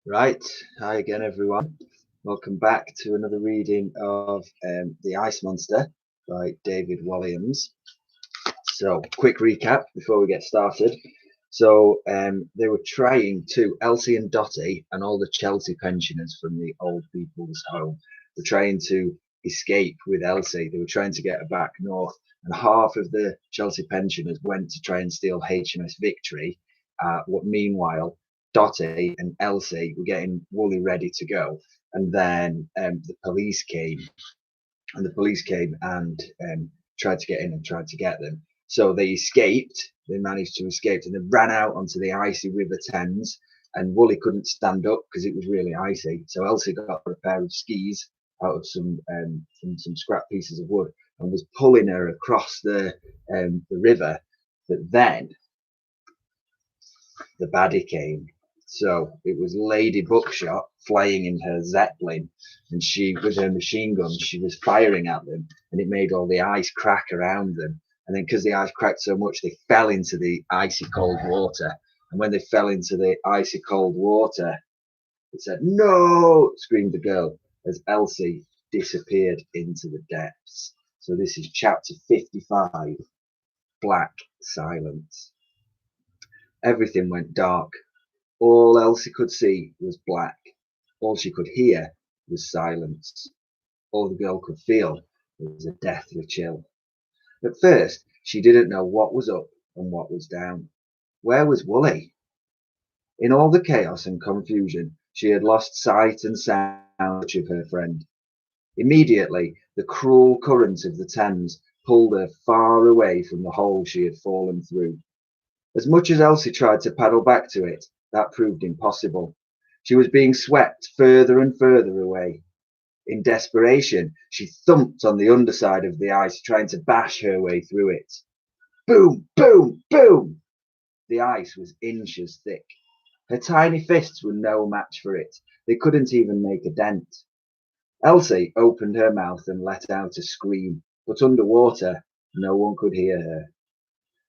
Right, hi again, everyone. Welcome back to another reading of The Ice Monster by David Walliams. So, quick recap before we get started. So, they were trying to, Elsie and Dottie and all the Chelsea pensioners from the old people's home were trying to escape with Elsie. They were trying to get her back north, and half of the Chelsea pensioners went to try and steal HMS Victory. Meanwhile, Dottie and Elsie were getting Wooly ready to go, and then the police came and tried to get in and tried to get them. So they escaped. They managed to escape and they ran out onto the icy River Thames. And Wooly couldn't stand up because it was really icy. So Elsie got a pair of skis out of some scrap pieces of wood and was pulling her across the river. But then the baddie came. So it was Lady Buckshot flying in her Zeppelin, and she, with her machine gun, she was firing at them, and it made all the ice crack around them. And then, because the ice cracked so much, they fell into the icy cold water. And when they fell into the icy cold water, it said, "No!" screamed the girl as Elsie disappeared into the depths. So this is chapter 55, Black Silence. Everything went dark. All Elsie could see was black. All she could hear was silence. All the girl could feel was a deathly chill. At first, she didn't know what was up and what was down. Where was Wooly? In all the chaos and confusion, she had lost sight and sound of her friend. Immediately, the cruel current of the Thames pulled her far away from the hole she had fallen through. As much as Elsie tried to paddle back to it, that proved impossible. She was being swept further and further away. In desperation, she thumped on the underside of the ice, trying to bash her way through it. Boom, boom, boom! The ice was inches thick. Her tiny fists were no match for it. They couldn't even make a dent. Elsie opened her mouth and let out a scream, but underwater, no one could hear her.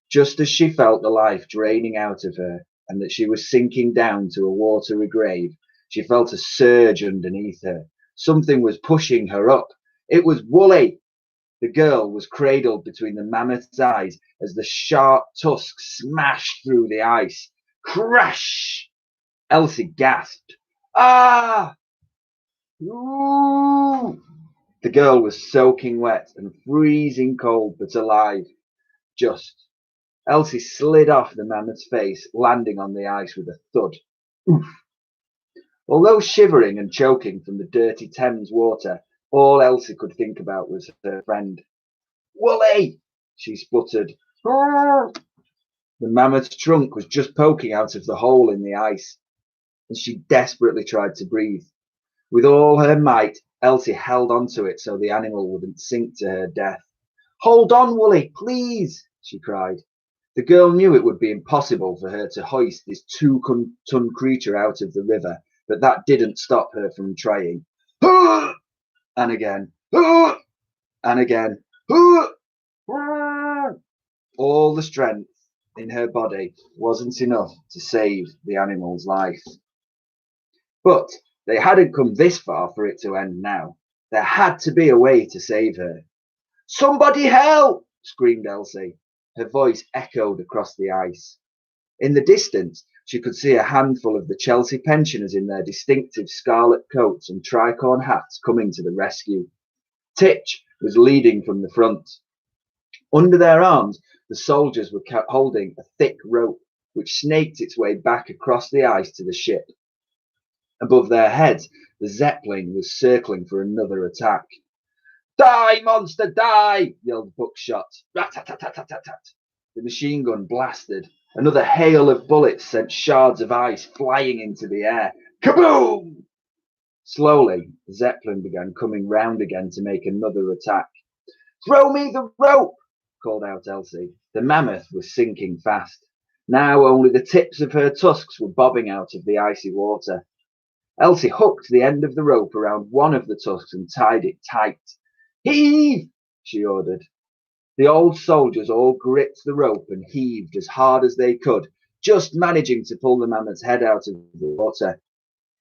Just as she felt the life draining out of her and that she was sinking down to a watery grave, she felt a surge underneath her. Something was pushing her up. It was Wooly. The girl was cradled between the mammoth's eyes as the sharp tusks smashed through the ice. Crash! Elsie gasped. Ah! Ooh! The girl was soaking wet and freezing cold, but alive. Just. Elsie slid off the mammoth's face, landing on the ice with a thud. Oof! Although shivering and choking from the dirty Thames water, all Elsie could think about was her friend. Wooly! She spluttered. The mammoth's trunk was just poking out of the hole in the ice, and she desperately tried to breathe. With all her might, Elsie held onto it so the animal wouldn't sink to her death. Hold on, Wooly, please, she cried. The girl knew it would be impossible for her to hoist this 2-ton creature out of the river, but that didn't stop her from trying. And again. And again. All the strength in her body wasn't enough to save the animal's life. But they hadn't come this far for it to end now. There had to be a way to save her. Somebody help! Screamed Elsie. Her voice echoed across the ice. In the distance, she could see a handful of the Chelsea pensioners in their distinctive scarlet coats and tricorn hats coming to the rescue. Titch was leading from the front. Under their arms, the soldiers were holding a thick rope, which snaked its way back across the ice to the ship. Above their heads, the Zeppelin was circling for another attack. Die, monster, die! Yelled Buckshot. Rat-tat-tat-tat-tat-tat. The machine gun blasted. Another hail of bullets sent shards of ice flying into the air. Kaboom! Slowly, the Zeppelin began coming round again to make another attack. Throw me the rope! Called out Elsie. The mammoth was sinking fast. Now only the tips of her tusks were bobbing out of the icy water. Elsie hooked the end of the rope around one of the tusks and tied it tight. Heave! She ordered. The old soldiers all gripped the rope and heaved as hard as they could, just managing to pull the mammoth's head out of the water.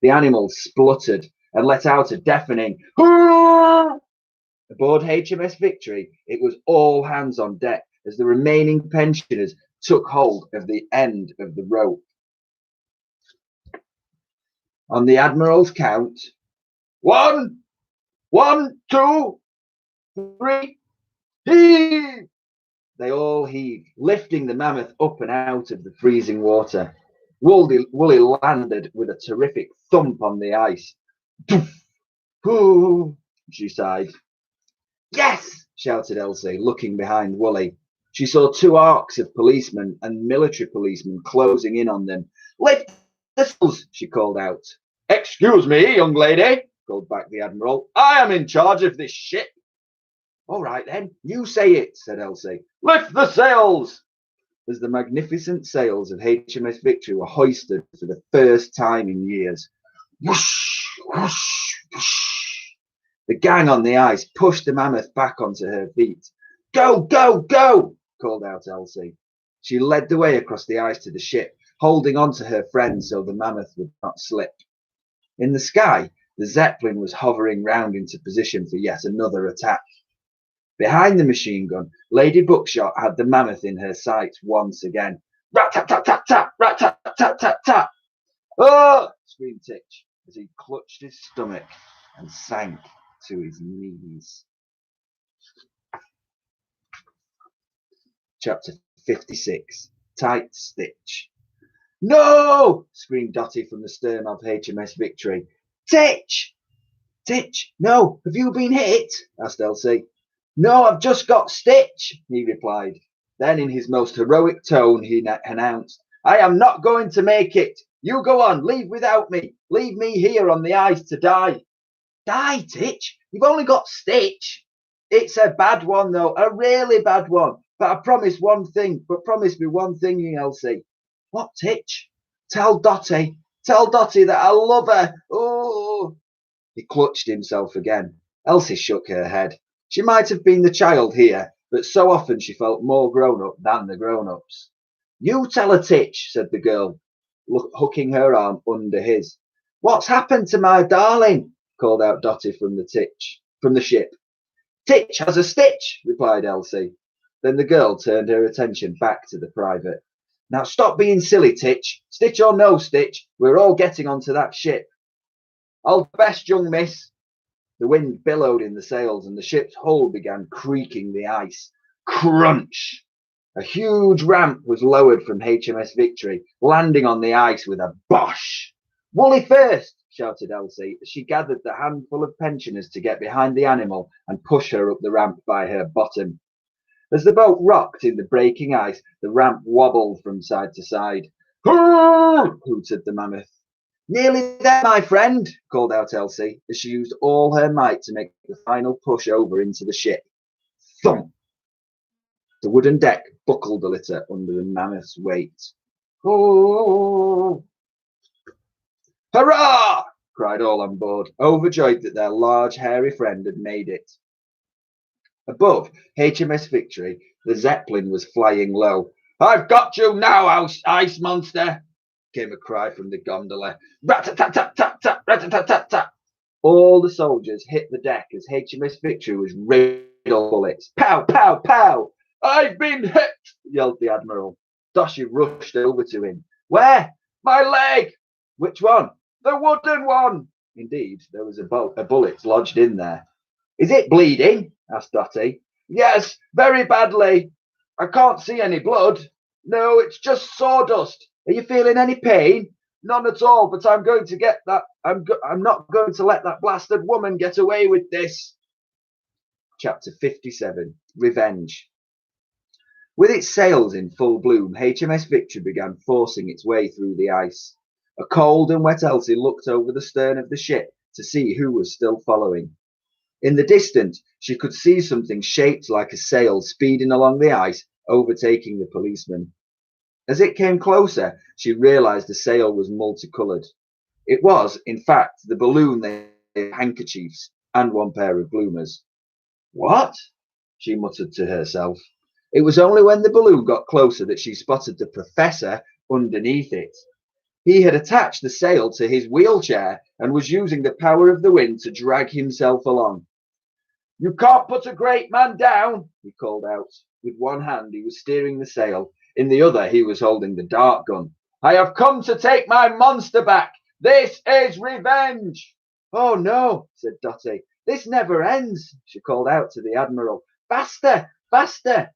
The animal spluttered and let out a deafening "Hurrah!" Aboard HMS Victory, it was all hands on deck as the remaining pensioners took hold of the end of the rope. On the Admiral's count, 1, 1, 2, 3, heave! They all heaved, lifting the mammoth up and out of the freezing water. Wooly landed with a terrific thump on the ice. Pooh, she sighed. Yes, shouted Elsie, looking behind Wooly. She saw 2 arcs of policemen and military policemen closing in on them. Lift the sails, she called out. Excuse me, young lady, called back the Admiral. I am in charge of this ship. All right then, you say it, said Elsie. Lift the sails! As the magnificent sails of HMS Victory were hoisted for the first time in years. Whoosh, whoosh, whoosh. The gang on the ice pushed the mammoth back onto her feet. Go, go, go, called out Elsie. She led the way across the ice to the ship, holding on to her friend so the mammoth would not slip. In the sky, the Zeppelin was hovering round into position for yet another attack. Behind the machine gun, Lady Buckshot had the mammoth in her sights once again. Rat-tat-tat-tat-tat! Rat-tat-tat-tat-tat! Oh! Screamed Titch as he clutched his stomach and sank to his knees. Chapter 56. Tight Stitch. No! Screamed Dotty from the stern of HMS Victory. Titch! Titch, no, have you been hit? Asked Elsie. No, I've just got Stitch, he replied. Then in his most heroic tone he announced, I am not going to make it. You go on, leave without me. Leave me here on the ice to die. Die, Titch? You've only got Stitch. It's a bad one, though, a really bad one. But I promise me one thing, Elsie. What, Titch? Tell Dotty that I love her. Oh! He clutched himself again. Elsie shook her head. She might have been the child here, but so often she felt more grown-up than the grown-ups. You tell her, Titch, said the girl, hooking her arm under his. What's happened to my darling? Called out Dotty from the ship. Titch has a stitch, replied Elsie. Then the girl turned her attention back to the private. Now stop being silly, Titch. Stitch or no Stitch, we're all getting onto that ship. All the best, young miss. The wind billowed in the sails and the ship's hull began creaking the ice. Crunch! A huge ramp was lowered from HMS Victory, landing on the ice with a bosh. Wooly first, shouted Elsie as she gathered the handful of pensioners to get behind the animal and push her up the ramp by her bottom. As the boat rocked in the breaking ice, the ramp wobbled from side to side. Hurrah! Hooted the mammoth. Nearly there, my friend, called out Elsie as she used all her might to make the final push over into the ship. Thump! The wooden deck buckled a little under the mammoth's weight. Oh! Hurrah! Cried all on board, overjoyed that their large, hairy friend had made it. Above HMS Victory, the Zeppelin was flying low. I've got you now, ice monster! Came a cry from the gondola. Rat-tat-tat-tat-tat! Rat-tat-tat-tat! All the soldiers hit the deck as HMS Victory was riddled with bullets. Pow, pow, pow! I've been hit! Yelled the Admiral. Doshy rushed over to him. Where? My leg! Which one? The wooden one! Indeed, there was a bullet lodged in there. Is it bleeding? Asked Dotty. Yes, very badly. I can't see any blood. No, it's just sawdust. Are you feeling any pain? None at all, but I'm going to get that. I'm not going to let that blasted woman get away with this. Chapter 57. Revenge. With its sails in full bloom, HMS Victory began forcing its way through the ice. A cold and wet Elsie looked over the stern of the ship to see who was still following. In the distance, she could see something shaped like a sail speeding along the ice, overtaking the policeman. As it came closer, she realized the sail was multicolored. It was, in fact, the balloon they had handkerchiefs and one pair of bloomers. What? She muttered to herself. It was only when the balloon got closer that she spotted the professor underneath it. He had attached the sail to his wheelchair and was using the power of the wind to drag himself along. "You can't put a great man down," he called out. With one hand he was steering the sail, in the other he was holding the dart gun. "I have come to take my monster back. This is revenge." "Oh no," said Dotty. "This never ends," she called out to the Admiral. "Faster, faster."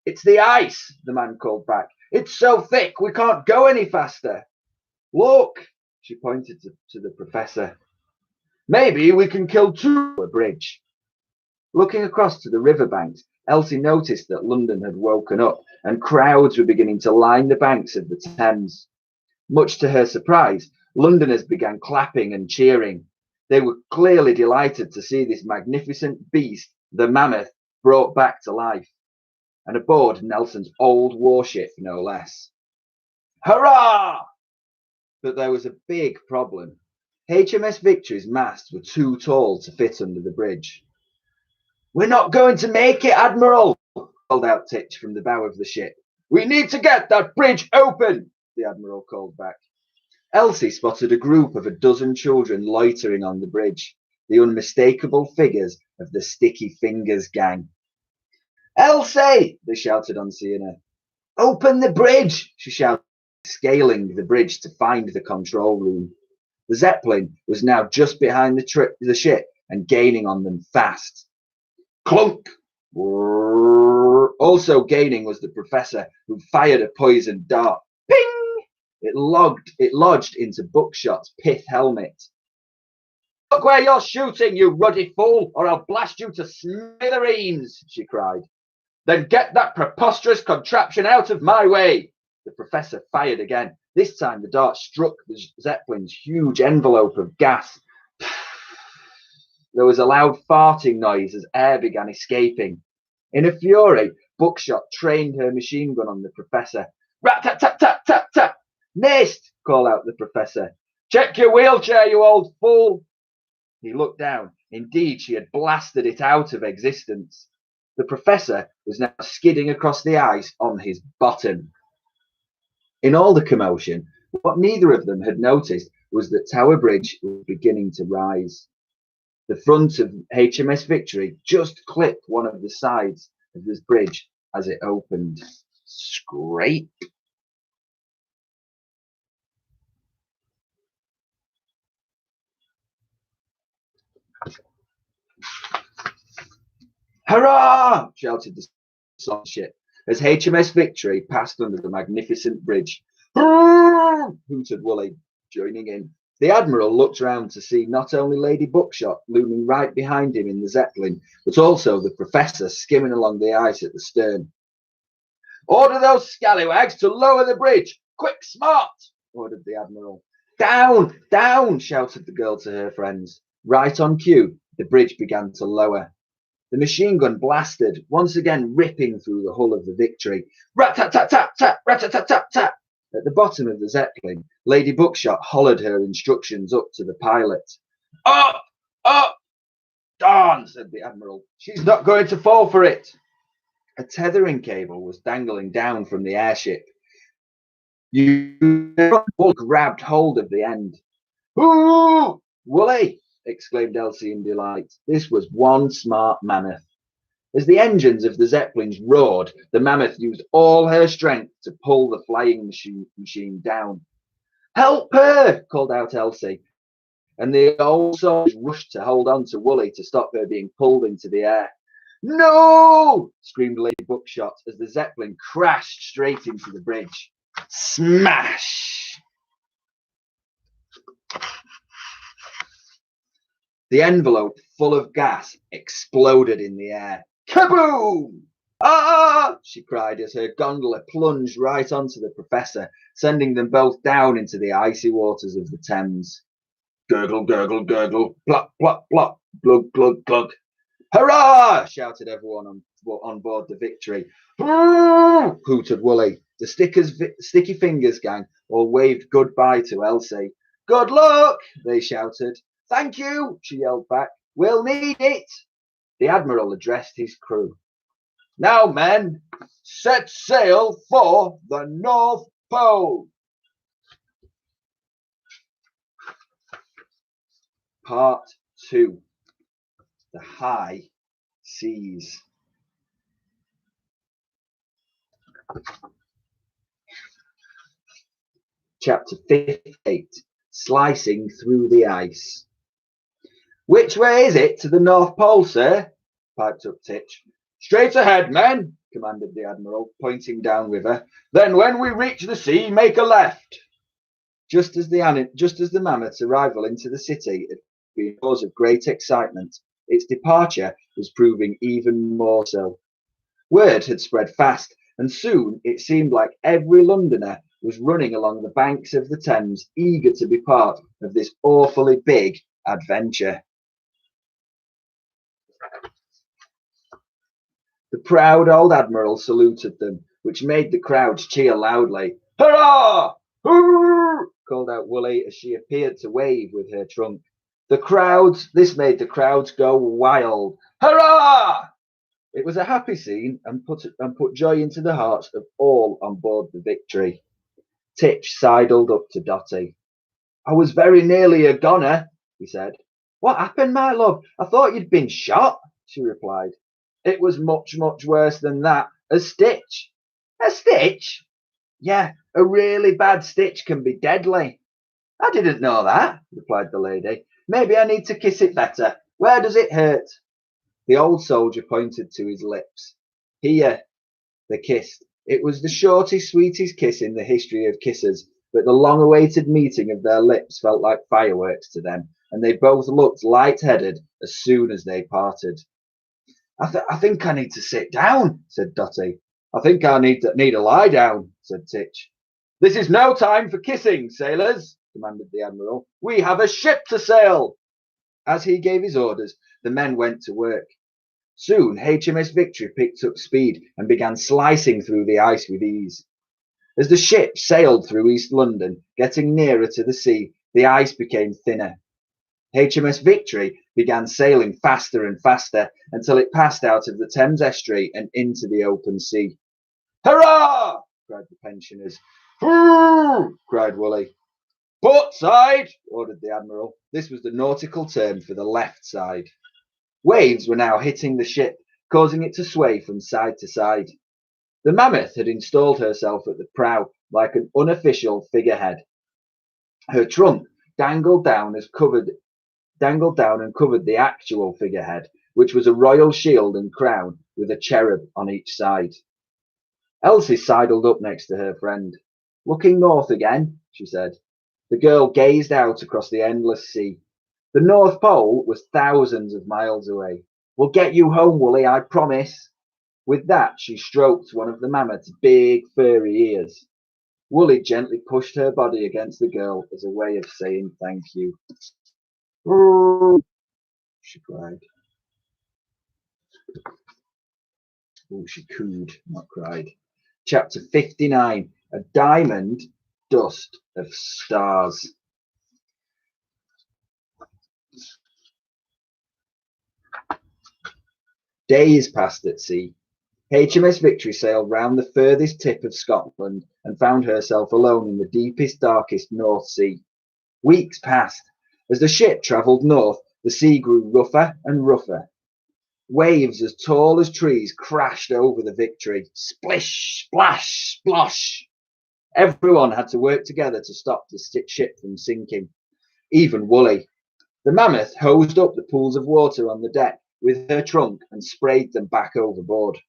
"It's the ice," the man called back. "It's so thick we can't go any faster." "Look," she pointed to the Professor. "Maybe we can kill two a bridge." Looking across to the riverbanks, Elsie noticed that London had woken up and crowds were beginning to line the banks of the Thames. Much to her surprise, Londoners began clapping and cheering. They were clearly delighted to see this magnificent beast, the mammoth, brought back to life, and aboard Nelson's old warship, no less. Hurrah! But there was a big problem. HMS Victory's masts were too tall to fit under the bridge. "We're not going to make it, Admiral," called out Titch from the bow of the ship. "We need to get that bridge open," the Admiral called back. Elsie spotted a group of a dozen children loitering on the bridge, the unmistakable figures of the Sticky Fingers gang. "Elsie!" they shouted on seeing her. "Open the bridge!" she shouted, scaling the bridge to find the control room. The Zeppelin was now just behind the ship and gaining on them fast. Clunk! Also gaining was the Professor, who fired a poisoned dart. Ping! It lodged into Buckshot's pith helmet. "Look where you're shooting, you ruddy fool, or I'll blast you to smithereens," she cried. "Then get that preposterous contraption out of my way." The Professor fired again. This time the dart struck the Zeppelin's huge envelope of gas. There was a loud farting noise as air began escaping. In a fury, Buckshot trained her machine gun on the Professor. "Rat-tat-tat-tat-tat-tat! Missed!" called out the Professor. "Check your wheelchair, you old fool." He looked down. Indeed, she had blasted it out of existence. The Professor was now skidding across the ice on his bottom. In all the commotion, what neither of them had noticed was that Tower Bridge was beginning to rise. The front of HMS Victory just clipped one of the sides of this bridge as it opened. Scrape. "Hurrah!" shouted the ship as HMS Victory passed under the magnificent bridge. "Hurrah!" hooted Woolley, joining in. The Admiral looked round to see not only Lady Buckshot looming right behind him in the Zeppelin, but also the Professor skimming along the ice at the stern. "Order those scallywags to lower the bridge! Quick, smart!" ordered the Admiral. "Down! Down!" shouted the girl to her friends. Right on cue, the bridge began to lower. The machine gun blasted, once again ripping through the hull of the Victory. Rat-tat-tat-tat-tat! Rat-tat-tat-tat-tat! At the bottom of the Zeppelin, Lady Buckshot hollered her instructions up to the pilot. "Up! Up!" "Darn," said the Admiral. "She's not going to fall for it." A tethering cable was dangling down from the airship. You grabbed hold of the end. "Ooh! Woolley!" exclaimed Elsie in delight. This was one smart mammoth. As the engines of the Zeppelins roared, the mammoth used all her strength to pull the flying machine down. "Help her!" called out Elsie, and the old soldiers rushed to hold on to Woolley to stop her being pulled into the air. "No!" screamed Lady Buckshot as the Zeppelin crashed straight into the bridge. Smash! The envelope, full of gas, exploded in the air. Kaboom! "Ah!" she cried as her gondola plunged right onto the Professor, sending them both down into the icy waters of the Thames. Gurgle, gurgle, gurgle, plop, plop, plop, glug, glug, glug. "Hurrah!" shouted everyone on board the Victory. Hooted Woolley. The Sticky Fingers gang all waved goodbye to Elsie. "Good luck!" they shouted. "Thank you!" she yelled back. "We'll need it!" The Admiral addressed his crew. "Now, men, set sail for the North Pole." Part 2. The High Seas. Chapter 58. Slicing Through the Ice. "Which way is it to the North Pole, sir?" piped up Titch. "Straight ahead, men," commanded the Admiral, pointing downriver. "Then when we reach the sea, make a left." Just as the Mammoth's arrival into the city had been a cause of great excitement, its departure was proving even more so. Word had spread fast, and soon it seemed like every Londoner was running along the banks of the Thames, eager to be part of this awfully big adventure. The proud old Admiral saluted them, which made the crowds cheer loudly. "Hurrah! Hurrah!" called out Woolly as she appeared to wave with her trunk. This made the crowds go wild. "Hurrah!" It was a happy scene and put joy into the hearts of all on board the Victory. Titch sidled up to Dotty. "I was very nearly a goner," he said. "What happened, my love? I thought you'd been shot," she replied. "It was much, much worse than that. A stitch." "A stitch?" "Yeah, a really bad stitch can be deadly." "I didn't know that," replied the lady. "Maybe I need to kiss it better. Where does it hurt?" The old soldier pointed to his lips. "Here." They kissed. It was the shortest, sweetest kiss in the history of kisses, but the long-awaited meeting of their lips felt like fireworks to them, and they both looked light-headed as soon as they parted. I think I need to sit down," said Dotty. "I think I need a lie down," said Titch. "This is no time for kissing, sailors," commanded the Admiral. "We have a ship to sail." As he gave his orders, the men went to work. Soon HMS Victory picked up speed and began slicing through the ice with ease. As the ship sailed through East London, getting nearer to the sea, the ice became thinner. HMS Victory began sailing faster and faster until it passed out of the Thames estuary and into the open sea. "Hurrah!" cried the pensioners. "Hurrah!" cried Woolly. "Port side!" ordered the Admiral. This was the nautical term for the left side. Waves were now hitting the ship, causing it to sway from side to side. The Mammoth had installed herself at the prow like an unofficial figurehead. Her trunk dangled down and covered the actual figurehead, which was a royal shield and crown with a cherub on each side. Elsie sidled up next to her friend. "Looking north again?" she said. The girl gazed out across the endless sea. The North Pole was thousands of miles away. "We'll get you home, Woolly, I promise." With that, she stroked one of the Mammoth's big, furry ears. Woolly gently pushed her body against the girl as a way of saying thank you. "Brrr," she cried. Oh, she cooed, not cried. Chapter 59. A Diamond Dust of Stars. Days passed at sea. HMS Victory sailed round the furthest tip of Scotland and found herself alone in the deepest, darkest North Sea. Weeks passed. As the ship travelled north, the sea grew rougher and rougher. Waves as tall as trees crashed over the Victory. Splish, splash, splosh. Everyone had to work together to stop the ship from sinking. Even Woolly. The Mammoth hosed up the pools of water on the deck with her trunk and sprayed them back overboard.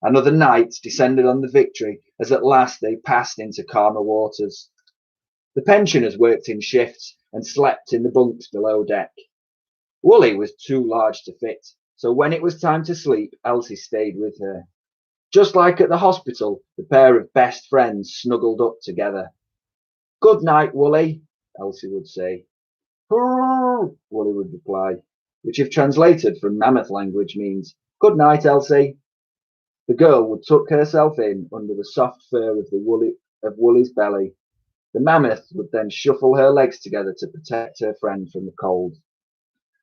Another night descended on the Victory as at last they passed into calmer waters. The pensioners worked in shifts and slept in the bunks below deck. Woolly was too large to fit, so when it was time to sleep, Elsie stayed with her. Just like at the hospital, the pair of best friends snuggled up together. "Good night, Woolly," Elsie would say. "Hurrah!" Woolly would reply, which if translated from Mammoth language means, "Good night, Elsie." The girl would tuck herself in under the soft fur of Woolly's belly. The Mammoth would then shuffle her legs together to protect her friend from the cold.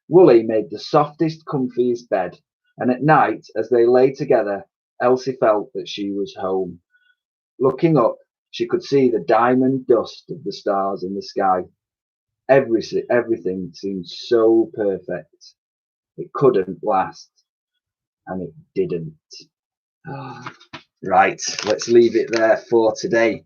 Woolly made the softest, comfiest bed, and at night, as they lay together, Elsie felt that she was home. Looking up, she could see the diamond dust of the stars in the sky. Everything seemed so perfect. It couldn't last, and it didn't. Right, let's leave it there for today.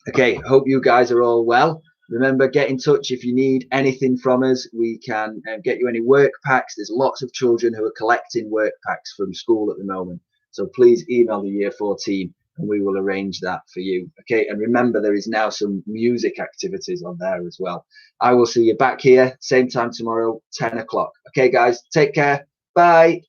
Okay, hope you guys are all well. Remember, get in touch if you need anything from us. We can get you any work packs. There's lots of children who are collecting work packs from school at the moment. So please email the Year 4 team and we will arrange that for you. Okay, and remember, there is now some music activities on there as well. I will see you back here, same time tomorrow, 10 o'clock. Okay, guys, take care. Bye.